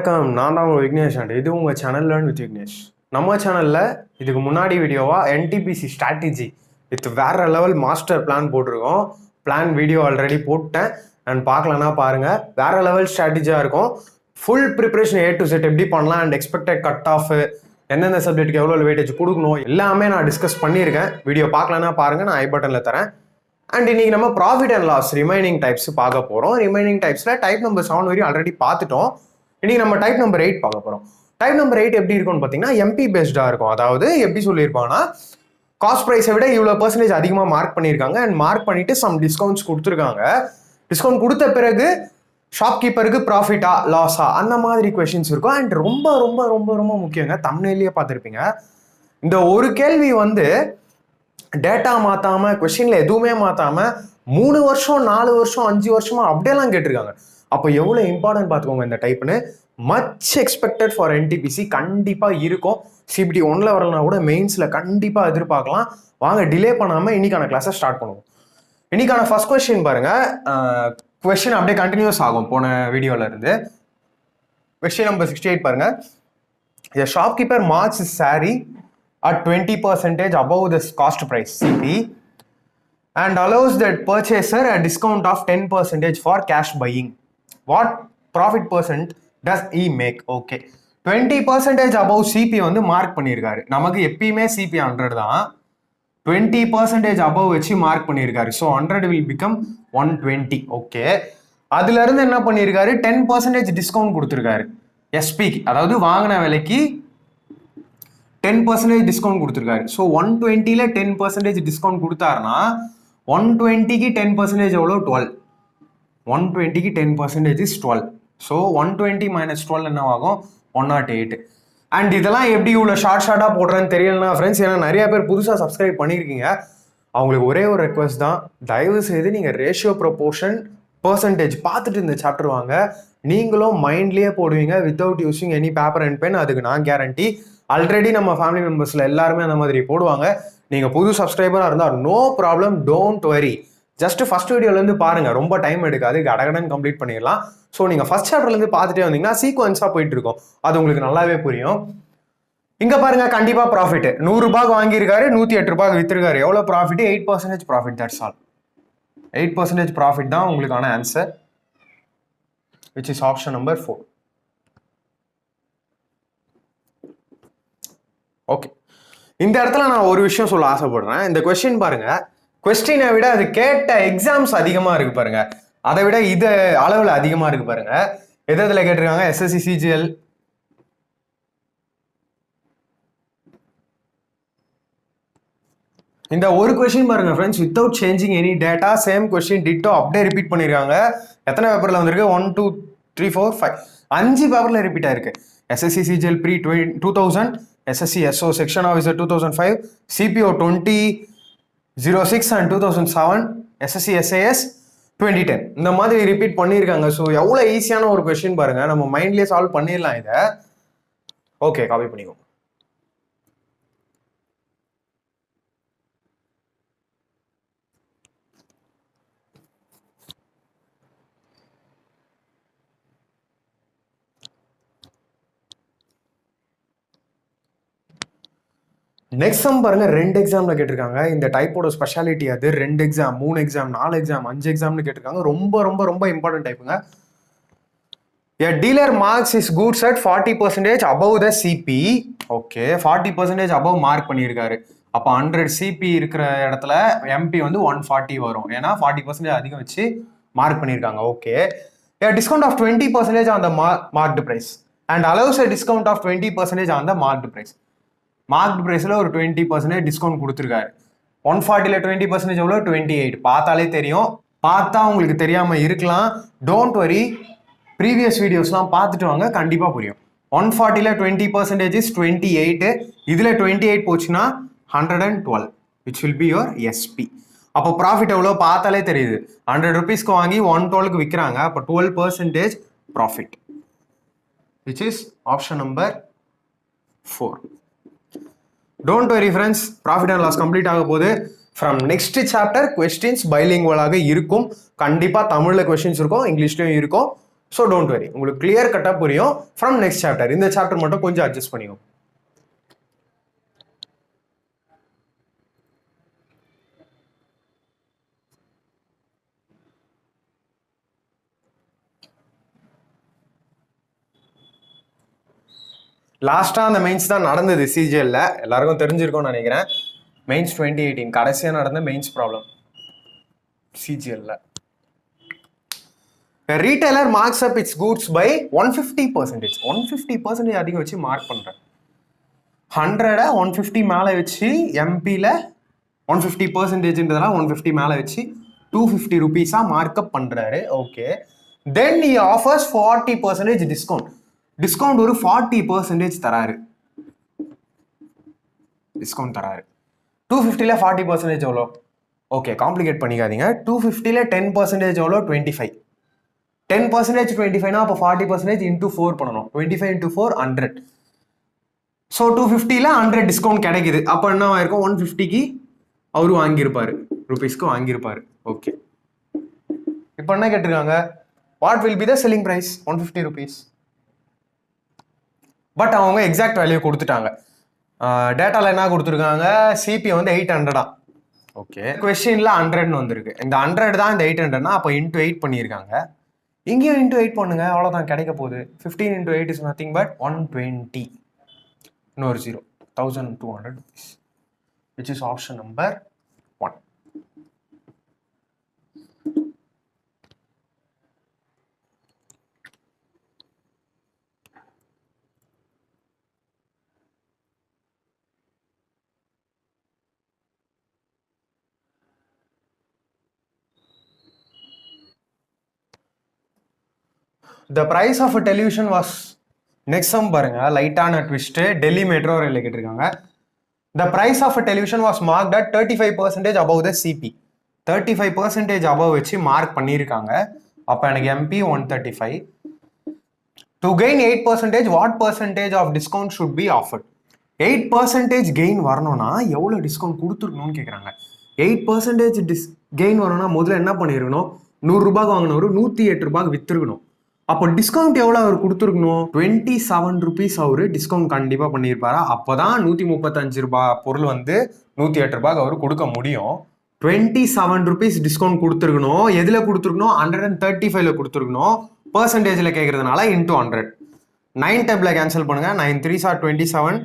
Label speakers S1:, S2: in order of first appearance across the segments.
S1: வணக்கம், நான் தான் உங்கள் விக்னேஷ் அண்ட் இது உங்கள் சேனல் லேர்ன் வித் விக்னேஷ். நம்ம சேனலில் இதுக்கு முன்னாடி வீடியோவாக என்டிபிசி ஸ்ட்ராட்டஜி வித் வேற லெவல் மாஸ்டர் பிளான் போட்டிருக்கோம். பிளான் வீடியோ ஆல்ரெடி போட்டேன் அண்ட் பார்க்கலன்னா பாருங்கள். வேற லெவல் ஸ்ட்ராட்டஜியாக இருக்கும். Full preparation A to Z எப்படி பண்ணலாம் அண்ட் எக்ஸ்பெக்டட் கட் ஆஃப் எந்தெந்த சப்ஜெக்ட்டுக்கு எவ்வளோ வெயிட்டேஜ் கொடுக்கணும் எல்லாமே நான் டிஸ்கஸ் பண்ணியிருக்கேன். வீடியோ பார்க்கலன்னா பாருங்கள், நான் ஐ பட்டனில் தரேன். அண்ட் இன்னைக்கு நம்ம profit and loss remaining types பார்க்க போகிறோம். ரிமைனிங் டைப்ஸில் டைப் நம்பர் 7 வரையும் ஆல்ரெடி பார்த்துட்டோம். இன்னைக்கு நம்ம டைப் நம்பர் 8 பார்க்க போகிறோம். டைப் நம்பர் 8 எப்படி இருக்கும்னு பார்த்தீங்கன்னா எம்பி பேஸ்டாக இருக்கும். அதாவது எப்படி சொல்லியிருப்பாங்கன்னா காஸ்ட் ப்ரைஸை விட இவ்வளோ % அதிகமாக மார்க் பண்ணியிருக்காங்க அண்ட் மார்க் பண்ணிட்டு சம் டிஸ்கவுண்ட்ஸ் கொடுத்துருக்காங்க. டிஸ்கவுண்ட் கொடுத்த பிறகு ஷாப்கீப்பருக்கு ப்ராஃபிட்டா லாஸா அந்த மாதிரி கொஷின்ஸ் இருக்கும். அண்ட் ரொம்ப ரொம்ப ரொம்ப ரொம்ப முக்கியங்க, தம்ப்நெயிலே பார்த்துருப்பீங்க. இந்த ஒரு கேள்வி டேட்டா மாற்றாம கொஷினில் எதுவுமே மாற்றாம 3 வருஷம் 4 வருஷம் 5 வருஷமா அப்படியெல்லாம் கேட்டிருக்காங்க. அப்போ எவ்வளோ இம்பார்ட்டன்ட் பார்த்துக்கோங்க இந்த டைப்னு. மச் எக்ஸ்பெக்டட் ஃபார் என்டிபிசி கண்டிப்பாக இருக்கும். CBT 1ல் வரலனா கூட மெயின்ஸில் கண்டிப்பாக எதிர்பார்க்கலாம். வாங்க டிலே பண்ணாமல் இன்னைக்கான கிளாஸை ஸ்டார்ட் பண்ணுவோம். இன்னைக்கான ஃபர்ஸ்ட் கொஸ்டின் பாருங்க. கொஸ்டின் அப்படியே கண்டினியூஸ் ஆகும் போன வீடியோல இருந்து. கொஸ்டின் நம்பர் 68 பாருங்க. A shopkeeper marks his saree at 20% above the cost price CP and allows that purchaser a discount of 10% for cash buying. What profit percent does he make? Okay, 20% above CP mark பண்ணியிருக்காரு. நமக்கு எப்பயுமே CP 100 தான். 20% above வச்சு mark பண்ணியிருக்காரு. So 100 will become 120. Okay, அதுல இருந்து என்ன பண்ணியிருக்காரு, 10% டிஸ்கவுண்ட் கொடுத்துருக்காரு எஸ்பிக்கு. அதாவது வாங்கின விலைக்கு 10% டிஸ்கவுண்ட் கொடுத்துருக்காரு. ஸோ 120ல 10% டிஸ்கவுண்ட் கொடுத்தாருன்னா 120க்கு 10% எவ்வளோ? 12. 120க்கு 10% இஸ் 12. ஸோ 120 - 12 என்ன ஆகும்? 108. அண்ட் இதெல்லாம் எப்படி இவ்வளோ ஷார்ட்டாக போடுறேன்னு தெரியலனா ஃப்ரெண்ட்ஸ், ஏன்னா நிறைய பேர் புதுசாக சப்ஸ்கிரைப் பண்ணியிருக்கீங்க. அவங்களுக்கு ஒரே ஒரு ரெக்வஸ்ட் தான், தயவு செய்து நீங்கள் ரேஷியோ ப்ரொபோர்ஷன் பர்சன்டேஜ் பார்த்துட்டு இந்த சாப்டர் வாங்க. நீங்களும் மைண்ட்லேயே போடுவீங்க without using any paper and pen. அதுக்கு நான் கேரண்டி. ஆல்ரெடி நம்ம ஃபேமிலி மெம்பர்ஸில் எல்லாருமே அந்த மாதிரி போடுவாங்க. நீங்கள் புது சப்ஸ்கிரைபராக இருந்தால் no problem, don't worry. Just first வீடியோலேருந்து பாருங்கள், ரொம்ப டைம் எடுக்காது, கடகடன் கம்ப்ளீட் பண்ணிடலாம். ஸோ நீங்கள் ஃபர்ஸ்ட் சாப்டர்லேருந்து பார்த்துட்டே வந்தீங்கன்னா சீக்வன்ஸாக போயிட்டு இருக்கும், அது உங்களுக்கு நல்லாவே புரியும். இங்கே பாருங்கள், கண்டிப்பாக ப்ராஃபிட் 100 ரூபாய்க்கு வாங்கியிருக்காரு, 108 ரூபாய்க்கு விற்றுருக்காரு. எவ்வளோ profit? 8% profit. That's all. 8% profit தான் உங்களுக்கான answer, which is option number 4. Okay, இந்த இடத்துல நான் ஒரு விஷயம் சொல்ல ஆசைப்படுறேன். இந்த கொஸ்டின் பாருங்க, கொஸ்டினை விட அது கேட்ட எக்ஸாம்ஸ் அதிகமா இருக்கு பாருங்க, அதை விட இது அளவில் அதிகமா இருக்கு பாருங்க. எதுல கேட்டிருக்காங்க? SSC CGL, இந்த ஒரு கொஸ்டின் பாருங்க friends, without changing any data same question ditto அப்படியே ரிப்பீட் பண்ணிருக்காங்க. எத்தனை பேப்பர்ல வந்திருக்கு? 1 2 3 4 5 5 பேப்பர்ல ரிப்பீட் ஆயிருக்கு. SSC CGL pre 2000, SSC SO section officer 2005, CPO 2006 and 2007, SSC SAS 2010. இந்த மாதிரி ரிப்பீட் பண்ணியிருக்காங்க. ஸோ எவ்வளோ ஈஸியான ஒரு கொஸ்டின் பாருங்க, நம்ம மைண்ட்லேயே சால்வ் பண்ணிடலாம் இதை. ஓகே, காப்பி பண்ணிக்கோங்க. நெக்ஸ்ட் சம் பாருங்க, 2 எக்ஸாம்ல கேட்டிருக்காங்க. இந்த டைப்போட ஸ்பெஷாலிட்டி அது. 2 எக்ஸாம் 3 எக்ஸாம் 4 எக்ஸாம் 5 எக்ஸாம்னு கேட்டிருக்காங்க. ரொம்ப ரொம்ப ரொம்ப important டைப்புங்க. A dealer marks his goods at 40% above the CP. Okay, 40% above mark பண்ணியிருக்காரு. அப்போ 100 CP இருக்கிற இடத்துல MP 140 வரும். ஏன்னா 40% அதிகம் வச்சு மார்க் பண்ணியிருக்காங்க. Okay, a discount of 20% on the marked price and allows a discount of 20% on the marked price. Marked ப்ரைஸில் ஒரு 20% டிஸ்கவுண்ட் கொடுத்துருக்காரு. 140ல் 20% எவ்வளோ? 28. பார்த்தாலே தெரியும். பார்த்தா உங்களுக்கு தெரியாமல் இருக்கலாம், டோன்ட் வரி. ப்ரீவியஸ் வீடியோஸ்லாம் பார்த்துட்டு வாங்க, கண்டிப்பாக புரியும். 140ல் 20% இஸ் 28. இதில் 28 போச்சுன்னா 112, which will be your SP. அப்போ ப்ராஃபிட் எவ்வளோ பார்த்தாலே தெரியுது. 100 ருபீஸ்க்கு வாங்கி 112க்கு விற்கிறாங்க. அப்போ 12% profit, which is option number 4. Don't worry friends, profit and loss complete ஆக போகுது. ஃப்ரம் நெக்ஸ்ட் சாப்டர் கொஸ்டின்ஸ் பைலிங்குவலாக இருக்கும். கண்டிப்பாக தமிழில் கொஸ்டின்ஸ் இருக்கும், இங்கிலீஷ்லையும் இருக்கும். ஸோ டோன்ட் வெரி, உங்களுக்கு கிளியர் கட்டாக புரியும் ஃப்ரம் நெக்ஸ்ட் சாப்டர். இந்த சாப்டர் மட்டும் கொஞ்சம் அட்ஜஸ்ட் பண்ணிக்கும். லாஸ்ட்டாக அந்த மெயின்ஸ் தான் நடந்தது சிஜிஎல்ல, எல்லாருக்கும் தெரிஞ்சிருக்கும்னு நினைக்கிறேன். மெயின்ஸ் 2018 கடைசியாக நடந்த மெயின்ஸ் ப்ராப்ளம் சிஜிஎல்ல. Retailer marks up its goods by 150%. 150% அதிகம் வச்சு மார்க் பண்ணுறேன். 100 150 மேலே வச்சு எம்பியில் 150%ன்றதெல்லாம் 150 மேலே வச்சு 250 ருபீஸாக மார்க்அப் பண்ணுறாரு. Okay, then he offers 40% discount. Discount ஒரு 40% தராரு. டிஸ்கவுண்ட் தராரு. 250ல 40% எவ்வளோ? ஓகே, காம்ப்ளிகேட் பண்ணிக்காதீங்க. 250ல 10% எவ்வளோ? 25. 10% 25னா அப்போ 40% இன்டூ 4 பண்ணணும். 25 இன்டூ 4 100. ஸோ 250ல 100 டிஸ்கவுண்ட் கிடைக்குது. அப்போ என்ன ஆயிருக்கும்? 150க்கு அவரு வாங்கியிருப்பாரு, ருபீஸ்க்கு வாங்கியிருப்பாரு. ஓகே, இப்போ என்ன கேட்டிருக்காங்க? What will be the selling price? 150 rupees. But அவங்க எக்ஸாக்ட் வேல்யூ கொடுத்துட்டாங்க. டேட்டாவில் என்ன கொடுத்துருக்காங்க? சிபி வந்து 800. ஓகே, கொஸ்டின்ல 100ன்னு வந்திருக்கு. இந்த 100 தான் இந்த 800னா அப்போ இன்டூ 8 பண்ணியிருக்காங்க. இங்கேயும் இன்டூ 8 பண்ணுங்க, அவ்வளோதான் கிடைக்க போகுது. 15 இன்டூ 8 இஸ் நத்திங் பட் 120. இன்னொரு 0, 1200 rupees, which is option number 1. The price of a television was, next sum பாருங்க, லைட்டான ட்விஸ்ட். டெல்லி மெட்ரோ ரயில்ல கேட்டிருக்காங்க. The price of a television was marked at 35% above the CP. 35% above வச்சு mark பண்ணியிருக்காங்க. அப்போ எனக்கு MP 135. To gain 8%, what percentage of discount should be offered? 8% gain வரணும்னா எவ்வளோ டிஸ்கவுண்ட் கொடுத்துருக்கணும்னு கேட்குறாங்க. 8% கெயின் வரணும்னா முதல்ல என்ன பண்ணிருக்கணும்? 100 ரூபாய்க்கு வாங்கினவரு 108 ரூபாய்க்கு வித்துருக்கணும். அப்போ டிஸ்கவுண்ட் எவ்வளோ அவர் கொடுத்துருக்கணும்? 27 ருபீஸ் அவரு டிஸ்கவுண்ட் கண்டிப்பாக பண்ணியிருப்பாரா? அப்போ தான் 135 ரூபாய் பொருள் வந்து 108 ரூபாய்க்கு அவர் கொடுக்க முடியும். 27 ருபீஸ் டிஸ்கவுண்ட் கொடுத்துருக்கணும். எதில் கொடுத்துருக்கணும்? 135ல கொடுத்துருக்கணும். பர்சன்டேஜில் கேட்கறதுனால இன்டூ 100. 9 டேபிள் கேன்சல் பண்ணுங்க. 9 3s are 27,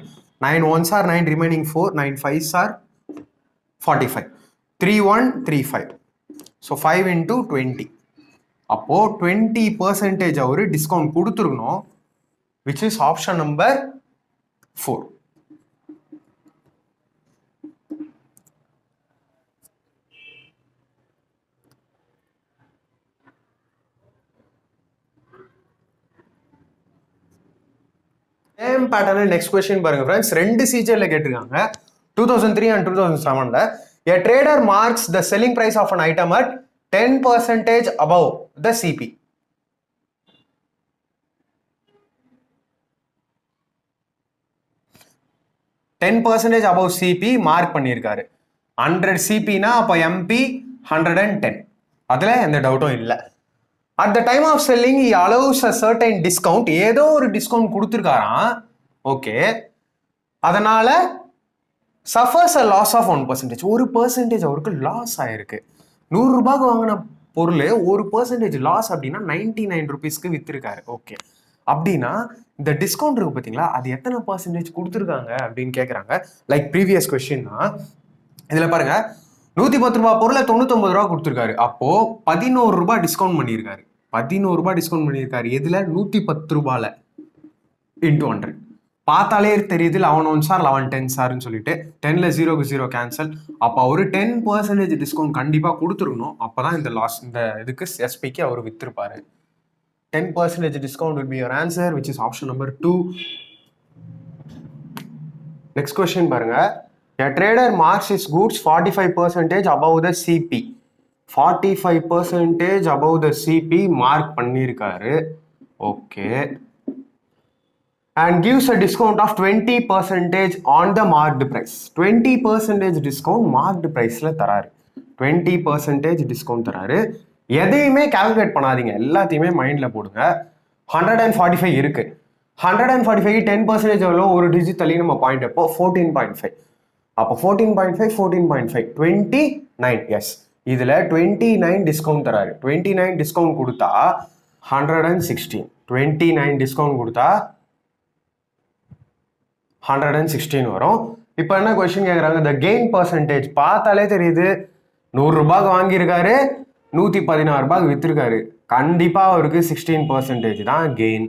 S1: 9 1s are 9, remaining 4, 9 5s are 45, 3135. So 5 into 20. அப்போ 20% அவரு டிஸ்கவுண்ட் கொடுத்துருக்கணும், which is option number 4. Same pattern next question பாருங்க ஃப்ரெண்ட்ஸ். 2 சீஜர்ல கேட்டிருக்காங்க. 2003 and 2007ல a trader marks the selling price of an item at 10% above the CP. above CP mark பண்ணியிருக்காரு. 100 CPனா அப்போ MP 110. அதில் எந்த டவுட்டும் இல்லை. At the time of selling he allows a certain discount. ஏதோ ஒரு டிஸ்கவுண்ட் கொடுத்துருக்காராம். ஓகே, அதனால suffers a loss of 1%. 1% அவருக்கு லாஸ் ஆயிருக்கு. 100 ரூபாய்க்கு வாங்கின பொருள் 1% லாஸ் அப்படின்னா 99 ருபீஸ்க்கு வித்திருக்காரு. ஓகே, அப்படின்னா இந்த டிஸ்கவுண்ட் இருக்கு பார்த்தீங்களா, அது எத்தனை பர்சன்டேஜ் கொடுத்துருக்காங்க அப்படின்னு கேட்குறாங்க. லைக் ப்ரீவியஸ் கொஸ்டின் தான். இதில் பாருங்க, 110 ரூபாய் பொருளை 99 ரூபா கொடுத்துருக்காரு. அப்போ 11 ரூபாய் டிஸ்கவுண்ட் பண்ணியிருக்காரு. 11 ரூபாய் டிஸ்கவுண்ட் பண்ணியிருக்காரு. எதுல? 110 ரூபாயில இன்டூ 100. பார்த்தாலே தெரியுது 11 1s are 11 10s ஆர்னு சொல்லிட்டு 10ல 0க்கு 0 கேன்சல். அப்போ அவரு 10% டிஸ்கவுண்ட் கண்டிப்பாக கொடுத்துருக்கணும். அப்போதான் இந்த லாஸ், இந்த இதுக்கு எஸ்பிக்கு அவர் வித்திருப்பாரு. 10% discount would be your answer, which is option number 2. Next question பாருங்க. A trader marks his goods 45% above the CP. 45% above the CP mark பண்ணியிருக்காரு. Okay, and gives a discount of 20% on the marked price. 20% discount marked priceல தராரு. 20% discount தராரு. எதையுமே calculate பண்ணாதீங்க, எல்லாத்தையுமே மைண்டில் போடுங்க. 145 இருக்கு. 145 10% எவ்வளோ, ஒரு டிஜிட் தள்ளி நம்ம பாயிண்ட் எப்போ 14.5. அப்போ 14.5 14.5 29. எஸ், இதில் 29 டிஸ்கவுண்ட் தராரு. 29 டிஸ்கவுண்ட் கொடுத்தா 116. 29 டிஸ்கவுண்ட் கொடுத்தா 116 வரும். இப்போ என்ன கொஸ்டின் கேட்குறாங்க, த கெயின் பர்சன்டேஜ். பார்த்தாலே தெரியுது, 100 ரூபாய்க்கு வாங்கியிருக்காரு, 116 ரூபாய்க்கு விற்றுருக்காரு. கண்டிப்பாக அவருக்கு 16% தான் gain,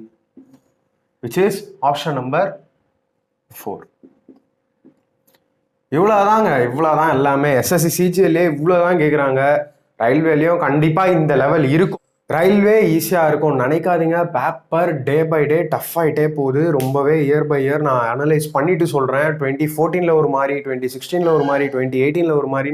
S1: which is option number 4. இவ்வளோதாங்க, இவ்வளோதான் எல்லாமே. எஸ்எஸ்சி சிஜிஎல்லே இவ்வளோதான் கேட்குறாங்க. ரயில்வேலையும் கண்டிப்பாக இந்த லெவல் இருக்கும். ரயில்வே ஈஸியாக இருக்கும் நினைக்காதீங்க. Paper day by day tough ஆகிட்டே போகுது, ரொம்பவே இயர் பை இயர். நான் அனலைஸ் பண்ணிட்டு சொல்கிறேன். 2014 ஒரு மாதிரி, 2016 ஒரு மாதிரி, 2018 ஒரு மாதிரி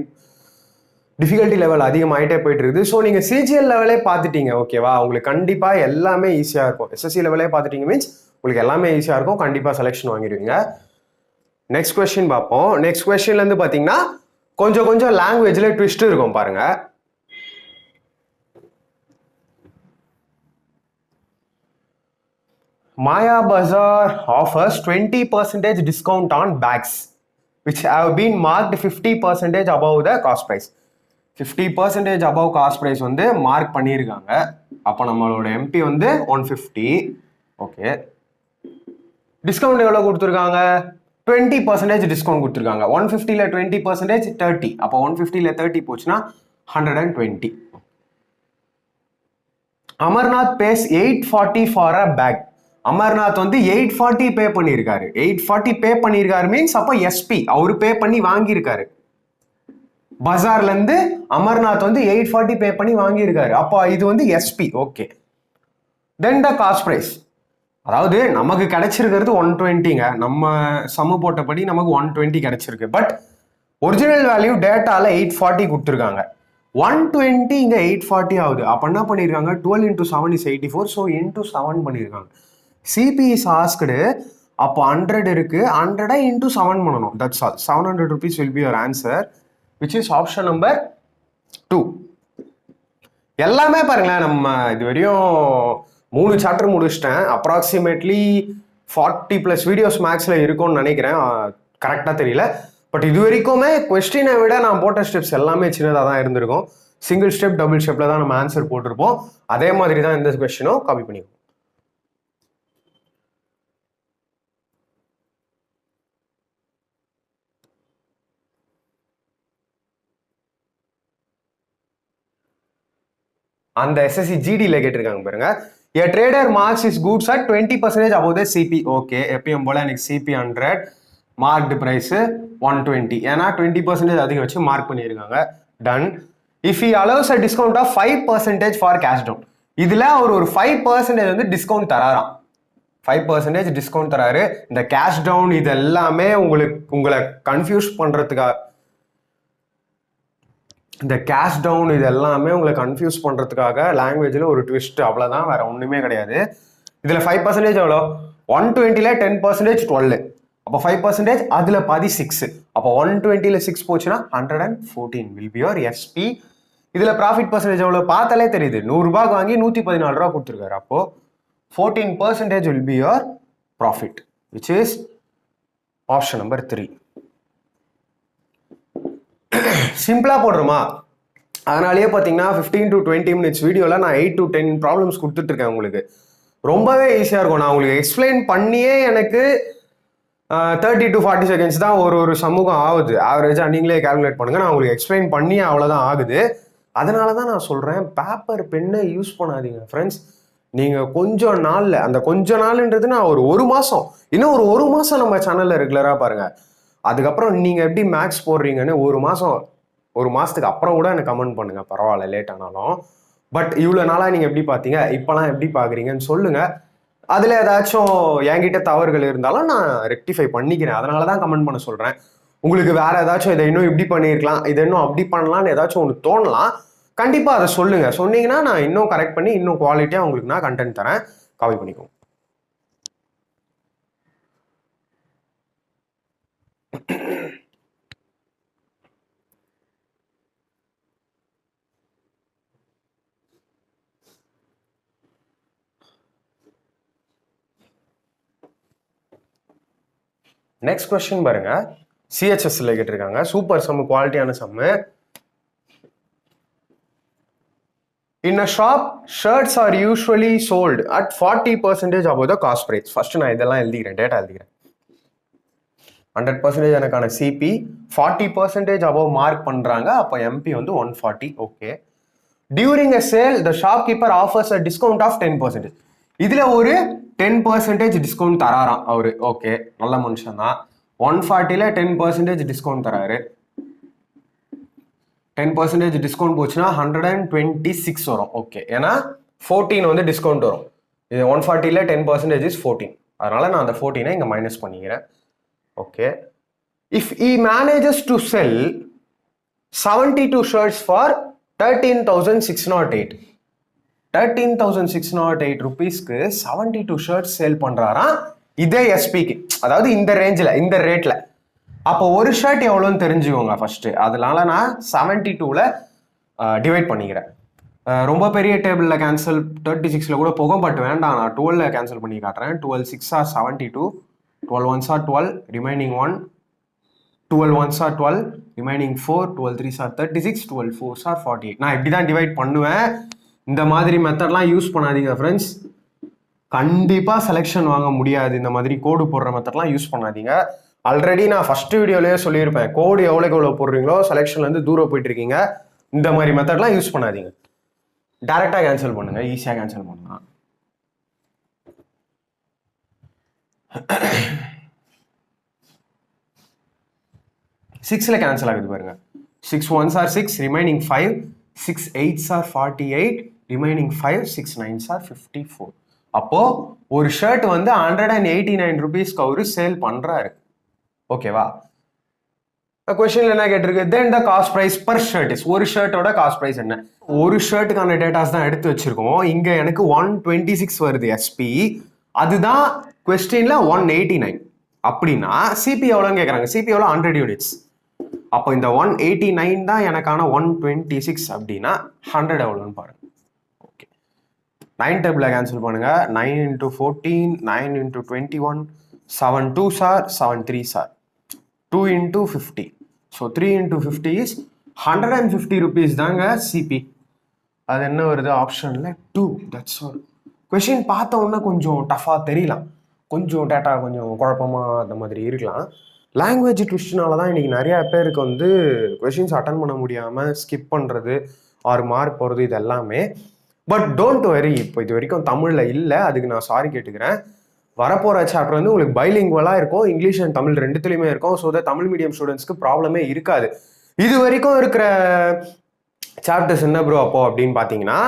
S1: டிஃபிகல்ட்டி லெவல் அதிகமாகிட்டே போயிட்டு இருக்குது. ஸோ நீங்கள் சிஜிஎல் லெவலே பார்த்துட்டீங்க, ஓகேவா? உங்களுக்கு கண்டிப்பாக எல்லாமே ஈஸியாக இருக்கும். எஸ்எஸ்சி லெவலே பார்த்துட்டீங்க மீன்ஸ் உங்களுக்கு எல்லாமே ஈஸியாக இருக்கும், கண்டிப்பாக செலெக்ஷன் வாங்கிடுவீங்க. நெக்ஸ்ட் கொஸ்டின் பார்ப்போம். நெக்ஸ்ட் கொஸ்டின்லேருந்து பார்த்தீங்கன்னா கொஞ்சம் லாங்குவேஜில் ட்விஸ்ட் இருக்கும் பாருங்க. Maya Bazaar offers 20% discount on bags which have been marked 50% above the cost price. 50% above cost price வந்து மார்க் பண்ணியிருக்காங்க. அப்போ நம்மளோட எம்பி வந்து 150. ஓகே, டிஸ்கவுண்ட் எவ்வளோ கொடுத்துருக்காங்க? 20% டிஸ்கவுண்ட் கொடுத்துருக்காங்க. 150ல் 20% 30. அப்போ 150ல் 30 போச்சுன்னா 120. Amarnath pays 840 for a bag. Amarnath வந்து 840 பே பண்ணியிருக்காரு. 840 பே பண்ணியிருக்காரு மீன்ஸ் அப்போ எஸ்பி அவரு பே பண்ணி வாங்கியிருக்காரு. பஜார்லேருந்து அமர்நாத் வந்து 840 பே பண்ணி வாங்கியிருக்காரு. அப்போ இது வந்து SP. Okay, then the cost price. அதாவது நமக்கு கிடைச்சிருக்கிறது 120ங்க. நம்ம சம போட்டபடி நமக்கு 120 கிடைச்சிருக்கு. பட் ஒரிஜினல் வேல்யூ டேட்டால 840 கொடுத்துருக்காங்க. 120 இங்க 840 ஆகுது. அப்போ என்ன பண்ணியிருக்காங்க, 12 into 7 is 84. ஸோ into 7 பண்ணியிருக்காங்க. CP is asked. அப்போ 100 இருக்கு, 100 into 7 பண்ணணும். That's all. 700 rupees will be your answer, which is option number 2. எல்லாமே பாருங்களேன், நம்ம இது வரையும் 3 சாப்டர் முடிச்சிட்டேன். அப்ராக்சிமேட்லி 40+ வீடியோஸ் மேக்ஸில் இருக்கும்னு நினைக்கிறேன், கரெக்டாக தெரியல. பட் இது வரைக்குமே கொஸ்டினை விட நான் போட்ட ஸ்டெப்ஸ் எல்லாமே சின்னதாக தான் இருந்திருக்கும். சிங்கிள் ஸ்டெப் டபுள் ஸ்டெப்பில் தான் நம்ம ஆன்சர் போட்டிருப்போம். அதே மாதிரி தான் இந்த கொஸ்டினும் காப்பி பண்ணிப்போம். அந்த எஸ்எஸ்சி ஜிடியில் கேட்டிருக்காங்க பாருங்க. A trader marks his goods at 20% above the CP. Okay, எப்பயும் போல எனக்கு சிபி 100, மார்க்டு ப்ரைஸ் 120. ஏன்னா 20% அதிகம் வச்சு மார்க் பண்ணியிருக்காங்க. Done. If he allows a discount of 5% for cash down. இதில் அவர் ஒரு 5% வந்து டிஸ்கவுண்ட் தராராம். 5% டிஸ்கவுண்ட் தராரு. இந்த கேஷ் டவுன் இது எல்லாமே உங்களை கன்ஃபியூஸ் பண்ணுறதுக்காக, இந்த கேஷ் டவுன் இது எல்லாமே உங்களை கன்ஃபியூஸ் பண்ணுறதுக்காக லாங்குவேஜில் ஒரு ட்விஸ்ட், அவ்வளோதான், வேற ஒன்றுமே கிடையாது. இதில் 5% எவ்வளோ? 120ல் 10% 12. அப்போ 5% அதில் பாதி 6. அப்போ 120ல் 6 போச்சுன்னா 114 வில் பி யுவர் எஸ்பி. இதில் ப்ராஃபிட் பர்சன்டேஜ் எவ்வளோ பார்த்தாலே தெரியுது. 100 ரூபாய்க்கு வாங்கி 114 ரூபா கொடுத்துருக்காரு. அப்போ 14% will be your profit, which is option number 3. சிம்பிளாக போடுறோமா? அதனாலேயே பார்த்தீங்கன்னா 15 to 20 minutes வீடியோவில் நான் 8 to 10 ப்ராப்ளம்ஸ் கொடுத்துட்ருக்கேன் உங்களுக்கு. ரொம்பவே ஈஸியாக இருக்கும். நான் உங்களுக்கு எக்ஸ்பிளைன் பண்ணியே எனக்கு 30 to 40 செகண்ட்ஸ் தான் ஒரு சமூகம் ஆகுது. ஆவரேஜாக நீங்களே கால்குலேட் பண்ணுங்கள். நான் உங்களுக்கு எக்ஸ்பிளைன் பண்ணியே அவ்வளோதான் ஆகுது. அதனால தான் நான் சொல்கிறேன், பேப்பர் பெண்ணை யூஸ் பண்ணாதீங்க ஃப்ரெண்ட்ஸ். நீங்கள் கொஞ்சம் நாளில், அந்த கொஞ்ச நாள்ன்றது நான் ஒரு மாதம், இன்னும் ஒரு மாதம் நம்ம சேனலில் ரெகுலராக பாருங்கள். அதுக்கப்புறம் நீங்கள் எப்படி மேக்ஸ் போடுறீங்கன்னு ஒரு மாதத்துக்கு அப்புறம் கூட எனக்கு கமெண்ட் பண்ணுங்கள், பரவாயில்ல லேட் ஆனாலும். பட் இவ்வளோ நாளாக நீங்கள் எப்படி பார்த்தீங்க, இப்போலாம் எப்படி பார்க்குறீங்கன்னு சொல்லுங்கள். அதில் ஏதாச்சும் என்கிட்ட தவறுகள் இருந்தாலும் நான் ரெக்டிஃபை பண்ணிக்கிறேன். அதனால தான் கமெண்ட் பண்ண சொல்கிறேன். உங்களுக்கு வேறு ஏதாச்சும் இதை இன்னும் இப்படி பண்ணியிருக்கலாம், இதை இன்னும் அப்படி பண்ணலான்னு ஏதாச்சும் ஒன்று தோணலாம், கண்டிப்பாக அதை சொல்லுங்கள். சொன்னீங்கன்னா நான் இன்னும் கரெக்ட் பண்ணி இன்னும் குவாலிட்டியாக உங்களுக்கு நான் கண்டென்ட் தரேன். காப்பி பண்ணிக்கோங்க. நெக்ஸ்ட் கொஸ்டின் பாருங்க, சிஹெச்எஸ்ல கேட்டிருக்காங்க. சூப்பர் சம்மு, குவாலிட்டியான சம்மு. In a shop, shirts are usually sold at 40% above the cost price. First நான் இதெல்லாம் எழுதிக்கிறேன், டேட்டா எழுதிக்கிறேன். 100% எனக்கான சிபி 40% above மார்க் பண்றாங்க. அப்போ எம்பி வந்து 140. Okay. During a sale, the shopkeeper offers a discount of 10%. இதுல ஒரு 10% டிஸ்கவுண்ட் தராராம் அவரு. ஓகே, நல்ல மனுஷன் தான். 140ல 10% டிஸ்கவுண்ட் தராரு. 10% டிஸ்கவுண்ட் போச்சுன்னா 126 வரும். ஓகே, ஏன்னா 14 வந்து டிஸ்கவுண்ட் வரும். இது 140ல 10% இஸ் 14. அதனால நான் அந்த 14 இங்க மைனஸ் பண்ணிக்கிறேன். Okay, if he manages to sell 72 shirts for 13,608. 13,608 rupeesக்கு 72 ஷர்ட்ஸ் சேல் பண்றாராம் இதே எஸ்பிக்கு, அதாவது இந்த ரேஞ்சில், இந்த ரேட்ல. அப்போ ஒரு ஷர்ட் எவ்வளோன்னு தெரிஞ்சுக்கோங்க ஃபர்ஸ்ட். அதனால நான் 72ல டிவைட் பண்ணிக்கிறேன். ரொம்ப பெரிய டேபிளில் கேன்சல் 36ல கூட போகும், பட் வேண்டாம், நான் 12ல கேன்சல் பண்ணி காட்டுறேன். 12 6 are 72, 12 1s are 12, remaining 1, 12 1s are 12, remaining 4, 12 3s are 36, 12 4s are 48. நான் இப்படி தான் டிவைட் பண்ணுவேன். இந்த மாதிரி மெத்தட்லாம் யூஸ் பண்ணாதீங்க ஃப்ரெண்ட்ஸ், கண்டிப்பாக செலெக்ஷன் வாங்க முடியாது. இந்த மாதிரி கோடு போடுற மெத்தட்லாம் யூஸ் பண்ணாதீங்க. ஆல்ரெடி நான் ஃபர்ஸ்ட் வீடியோலயே சொல்லியிருப்பேன், கோடு எவ்வளோ போடுறீங்களோ செலெக்ஷன்லேருந்து தூரம் போயிட்டு இருக்கீங்க. இந்த மாதிரி மெத்தட்லாம் யூஸ் பண்ணாதீங்க, டைரெக்டாக கேன்சல் பண்ணுங்க, ஈஸியாக கேன்சல் பண்ணலாம். சிக்ஸில் கேன்சல் ஆகுது பாருங்க. 6 1s are 6, remaining 5, 6 8s are 48, remaining 5, 6 9s are 54. அப்போ ஒரு ஷர்ட் வந்து 189 rupeesக்கு அவரு சேல் பண்றாரு. ஓகேவா? கொஸ்டின்ல என்ன கேட்டிருக்கு? Then the cost price per shirt is. ஒரு ஷர்ட்டோட காஸ்ட் பிரைஸ் என்ன? ஒரு ஷர்ட்டுக்கான டேட்டாஸ் தான் எடுத்து வச்சிருக்கோம். இங்க எனக்கு 126 வருது எஸ்பி, அதுதான் கொஸ்டின்ல 189. அப்படின்னா சிபி எவ்வளோன்னு கேட்குறாங்க. சிபி எவ்வளோ? 100 யூனிட்ஸ். அப்போ இந்த 189 தான் எனக்கான 126 அப்படின்னா 100 எவ்வளோன்னு பாருங்க. ஓகே, 9 டேபிளில் கேன்சல் பண்ணுங்க. 9 × 14, 9 × 21, 7 2s are 7 3s are 2 × 50. So 3 × 50 is 150 rupees தாங்க சிபி. அது என்ன வருது ஆப்ஷனில்? 2. That's all. கொஷின் பார்த்த உடனே கொஞ்சம் டஃபாக தெரியலாம், கொஞ்சம் டேட்டா கொஞ்சம் குழப்பமாக அந்த மாதிரி இருக்கலாம். லாங்குவேஜ் ட்விஸ்ட்னால தான் இன்றைக்கி நிறையா பேருக்கு வந்து கொஷின்ஸ் அட்டன் பண்ண முடியாமல் ஸ்கிப் பண்ணுறது, 6 மார்க் போகிறது, இது எல்லாமே. பட் டோன்ட் வரி, இப்போ இது வரைக்கும் தமிழில் இல்லை, அதுக்கு நான் சாரி கேட்டுக்கிறேன். வரப்போகிற சாப்டர் வந்து உங்களுக்கு பைலிங்குவலாக இருக்கும், இங்கிலீஷ் அண்ட் தமிழ் ரெண்டுத்துலையுமே இருக்கும். ஸோ தட் தமிழ் மீடியம் ஸ்டூடெண்ட்ஸ்க்கு ப்ராப்ளமே இருக்காது. இது வரைக்கும் இருக்கிற சாப்டர்ஸ் என்ன ப்ரோ அப்போ அப்படின்னு பார்த்தீங்கன்னா,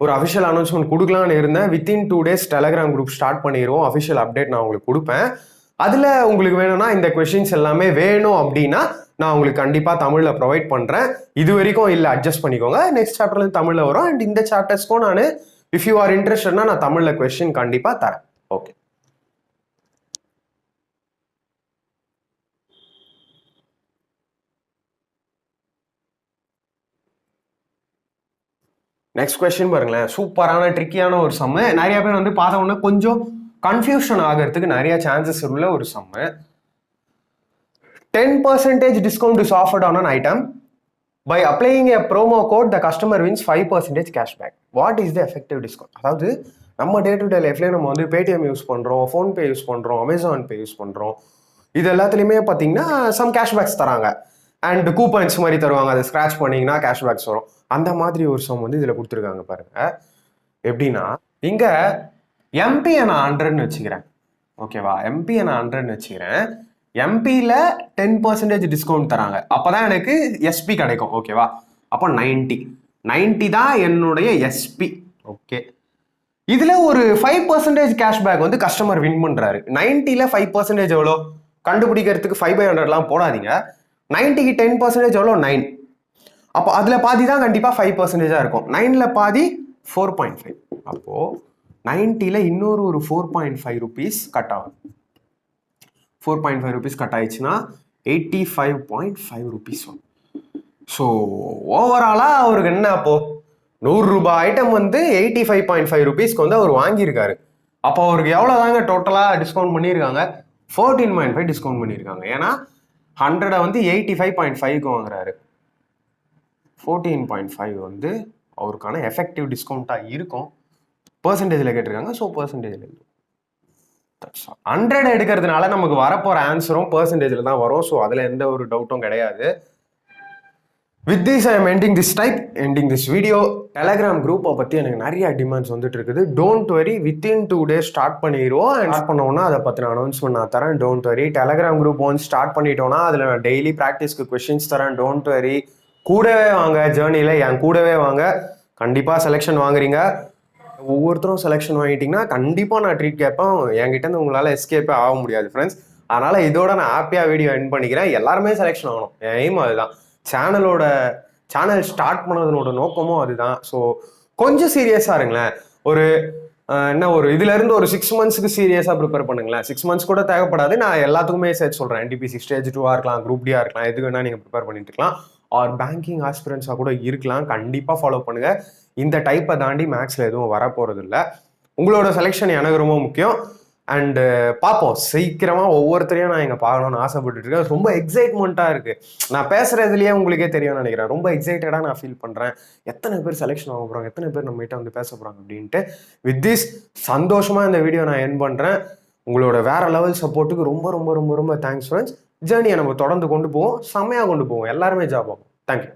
S1: ஒரு அஃபிஷியல் அனௌன்ஸ்மெண்ட் கொடுக்கலான்னு இருந்தேன். Within 2 days Telegram group start பண்ணிடுவோம். அஃபிஷியல் அப்டேட் நான் உங்களுக்கு கொடுப்பேன். அதில் உங்களுக்கு வேணும்னா இந்த கொஷின்ஸ் எல்லாமே வேணும் அப்படின்னா நான் உங்களுக்கு கண்டிப்பாக தமிழில் ப்ரொவைட் பண்ணுறேன். இது வரைக்கும் இல்லை, அட்ஜஸ்ட் பண்ணிக்கோங்க. நெக்ஸ்ட் சாப்டர்லேருந்து தமிழில் வரும். அண்ட் இந்த சாப்டர்ஸ்க்கும் நான் இஃப் யூ ஆர் இன்ட்ரெஸ்டட்னா நான் தமிழில் கொஷின் கண்டிப்பாக தரேன். ஓகே, நெக்ஸ்ட் கொஸ்டின் பாருங்களேன். சூப்பரான ட்ரிக்கியான ஒரு சம்மு. நிறைய பேர் வந்து பார்த்த உடனே கொஞ்சம் கன்ஃபியூஷன் ஆகிறதுக்கு நிறைய சான்சஸ் உள்ள ஒரு சம்மு. 10% discount is offered on an item. By applying a promo code, the customer wins 5% cashback. What is the effective discount? அதாவது நம்ம டே டு டே லைஃப்லேயே நம்ம வந்து பேடிஎம் யூஸ் பண்ணுறோம், ஃபோன்பே யூஸ் பண்ணுறோம், அமேசான் பே யூஸ் பண்ணுறோம். இது எல்லாத்துலேயுமே பார்த்தீங்கன்னா சம் கேஷ்பேக்ஸ் தராங்க. அண்ட் கூப்பன்ஸ் மாதிரி தருவாங்க, அதை ஸ்க்ராட்ச் பண்ணிங்கன்னா கேஷ்பேக்ஸ் வரும். அந்த மாதிரி ஒரு சம் வந்து இதில் கொடுத்துருக்காங்க பாருங்க. எப்படின்னா இங்கே எம்பியை நான் 100ன்னு வச்சுக்கிறேன். ஓகேவா? எம்பியை நான் 100ன்னு வச்சுக்கிறேன். எம்பியில் 10% டிஸ்கவுண்ட் தராங்க. அப்போ தான் எனக்கு எஸ்பி கிடைக்கும். ஓகேவா? அப்போ 90 தான் என்னுடைய எஸ்பி. ஓகே, இதில் ஒரு 5% கேஷ்பேக் வந்து கஸ்டமர் வின் பண்ணுறாரு. 90ல் 5% எவ்வளோ கண்டுபிடிக்கிறதுக்கு 5/100லாம் போடாதீங்க. 90க்கு 10% எவ்வளோ? 9. அப்போ அதில் பாதி தான் கண்டிப்பாக 5%-ஆக இருக்கும். 9ல் பாதி 4.5. அப்போது 90ல் இன்னொரு ஒரு 4.5 rupees கட் ஆகும். 4.5 rupees கட் ஆயிடுச்சுன்னா 85.5 rupees வரும். ஸோ ஓவராலாக அவருக்கு என்ன, அப்போது 100 ரூபாய் ஐட்டம் வந்து 85.5 rupeesக்கு வந்து அவர் வாங்கியிருக்காரு. அப்போ அவருக்கு எவ்வளோ தாங்க டோட்டலாக டிஸ்கவுண்ட் பண்ணியிருக்காங்க? 14.5 டிஸ்கவுண்ட் பண்ணியிருக்காங்க. ஏன்னா 100 வந்து 85.5க்கு வாங்குறாரு. 14.5 வந்து அவருக்கான எஃபெக்டிவ் டிஸ்கவுண்ட்டாக இருக்கும். பெர்சன்டேஜில் கேட்டிருக்காங்க. ஸோ பெர்சன்டேஜில் 100 எடுக்கிறதுனால நமக்கு வரப்போகிற ஆன்சரும் பெர்சன்டேஜில் தான் வரும். ஸோ அதில் எந்த ஒரு டவுட்டும் கிடையாது. With this I am ending this video. Telegram குரூப்பை பற்றி எனக்கு நிறைய டிமாண்ட்ஸ் வந்துட்டு இருக்குது. Don't worry, within 2 days start பண்ணிடுவோம். ஸ்டார்ட் பண்ணோன்னா அதை பற்றின அனௌன்ஸ்மெண்ட் நான் தரேன். Don't worry. Telegram group once start பண்ணிட்டோன்னா அதில் நான் டெய்லி ப்ராக்டிஸ்க்கு கொஷின்ஸ் தரேன். Don't worry. கூடவே வாங்க, ஜேர்னியில் என் கூடவே வாங்க. கண்டிப்பாக செலெக்ஷன் வாங்குறீங்க. ஒவ்வொருத்தரும் செலெக்ஷன் வாங்கிட்டீங்கன்னா கண்டிப்பாக நான் ட்ரீட் கேட்பேன். என்கிட்ட இருந்து உங்களால் எஸ்கேப்பே ஆக முடியாது ஃப்ரெண்ட்ஸ். அதனால் இதோட நான் ஹாப்பியாக வீடியோ எண்ட் பண்ணிக்கிறேன். எல்லாருமே செலெக்ஷன் ஆகணும். என் எய்ம் அதுதான். சேனல் ஸ்டார்ட் பண்ணதனோட நோக்கமும் அதுதான். ஸோ கொஞ்சம் சீரியஸாக இருங்களேன். ஒரு இதுலேருந்து ஒரு 6 monthsக்கு சீரியஸாக ப்ரிப்பேர் பண்ணுங்களேன். 6 months கூட தேவைப்படாது. நான் எல்லாத்துக்குமே சேர்த்து சொல்கிறேன். NTPC ஸ்டேஜ் 2 இருக்கலாம், குரூப் டியாக இருக்கலாம், எது வேணால் நீங்கள் ப்ரிப்பேர் பண்ணிட்டு இருக்கலாம். ஆர் பேங்கிங் ஆஸ்பிரன்ஸாக கூட இருக்கலாம். கண்டிப்பாக ஃபாலோ பண்ணுங்கள். இந்த டைப்பை தாண்டி மேக்ஸில் எதுவும் வரப்போகிறது இல்லை. உங்களோட செலெக்ஷன் எனக்கு ரொம்ப முக்கியம். அண்டு பார்ப்போம். சீக்கிரமாக ஒவ்வொருத்தரையும் நான் இங்கே பார்க்கணும்னு ஆசைப்பட்டுட்டு இருக்கேன். ரொம்ப எக்ஸைட்மெண்ட்டாக இருக்குது. நான் பேசுகிறதுலேயே உங்களுக்கே தெரியும்னு நினைக்கிறேன். ரொம்ப எக்ஸைட்டடாக நான் ஃபீல் பண்ணுறேன். எத்தனை பேர் செலெக்ஷன் ஆக போகிறாங்க, எத்தனை பேர் நம்மகிட்ட வந்து பேச போகிறாங்க அப்படின்ட்டு. வித் திஸ் சந்தோஷமாக இந்த வீடியோ நான் எண்ட் பண்ணுறேன். உங்களோட வேற லெவல் சப்போர்ட்டுக்கு ரொம்ப ரொம்ப ரொம்ப ரொம்ப தேங்க்ஸ் ஃப்ரெண்ட்ஸ். ஜேர்னியை நம்ம தொடர்ந்து கொண்டு போவோம். செம்மையாக கொண்டு போவோம். எல்லாருமே ஜாப் ஆகும். தேங்க்யூ.